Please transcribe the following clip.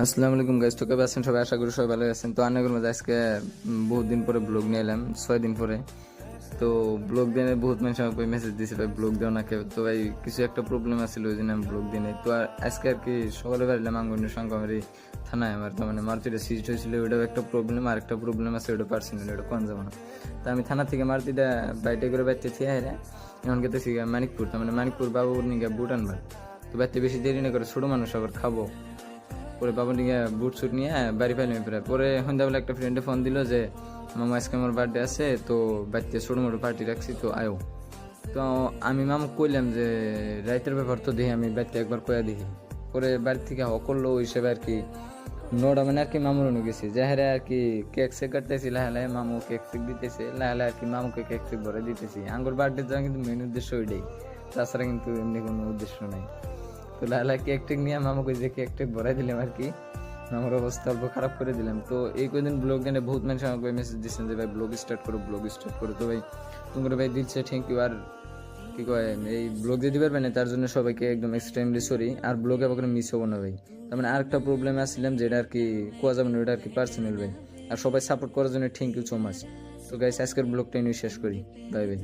আসসালামু আলাইকুম গাইস, তো কেমন আছেন সবাই? আশা করি সবাই ভালো আছেন। তো আন্নাগর মাঝে আজকে বহুত দিন পরে ব্লগ নিয়ে এলাম, 6 দিন পরে। তো ব্লগ দিয়ে বহুত মানুষ আমাকে মেসেজ দিয়েছে, ভাই ব্লগ দেও না কেউ। তো ভাই কিছু একটা প্রবলেম আছিল, ওই জন্য আমি ব্লগ দিই নাই। তো আজকে আর কি সকালে বেরলাম আঙ্গনের সঙ্গে থানায়। আমার তো মানে মারুতিটা সিজ হয়েছিল, ওইটাও একটা প্রবলেম। আর একটা প্রবলেম আছে, ওটা পার্সোনাল, ওটা কোন যাবো না। তো আমি থানা থেকে মারুতিটা বাইটে করে বাইতে থিয়ে হেরে এখন গেতেছি মানিকপুর। তো মানে মানিকপুর বাবুর নিয়ে বুট আনবার। তো বাইতে বেশি দেরি না করে, ছোটো মানুষ আবার খাবো। পরে বাবা নিয়ে বুট সুট নিয়ে বাড়ি পাইলাম। পরে সন্ধ্যাবেলা একটা ফ্রেন্ডে ফোন দিল যে মামা আজকে আমার বার্থডে আছে, তো বাড়িতে ছোটো মোটো পার্টি রাখছি, তো আয়ো। তো আমি মামা কইলাম যে রাইতের ব্যাপার, তো দেখি আমি বাড়িতে একবার কয়া দেখি। পরে বাড়ি থেকে করলো ওই হিসেবে আর কি 9টা মানে আর কি মামুর অনেক গেছি যাহারে আর কি কেক সেক কাটতেছি, লাহে লাহে মামু কেক সেক দিতেছে, লাহে লাহে আর কি মামুকে কেক সেক ভরে দিতেছি। আঙ্গুর বার্থডে যাওয়া কিন্তু মেন উদ্দেশ্য ওইটাই, তাছাড়া কিন্তু এমনি কোনো উদ্দেশ্য নাই। তো লালা কেক টেক নিয়ে মামাকে যে কেক টেক ভরাই দিলাম আর কি, আমার অবস্থা অল্প খারাপ করে দিলাম। তো এই কদিন ব্লগ নিয়ে বহুত মানুষ আমাকে মেসেজ দিচ্ছেন যে ভাই ব্লগ স্টার্ট করো, ব্লগ স্টার্ট করো। তো ভাই তোমার ভাই দিচ্ছে, থ্যাংক ইউ। আর কি কয়, এই ব্লগ দিতে পারবে না তার জন্য সবাইকে একদম এক্সট্রিমলি সরি। আর ব্লগে আবার মিস হবো না ভাই। তার মানে আরেকটা প্রবলেম আসছিলাম, যেটা আর কি কোয়া যাবে না, ওটা আর কি পার্সোনাল ভাই। আর সবাই সাপোর্ট করার জন্য থ্যাংক ইউ সো মাচ। তো গাইস আজকের ব্লগটা নিয়ে শেষ করি, বাই বাই।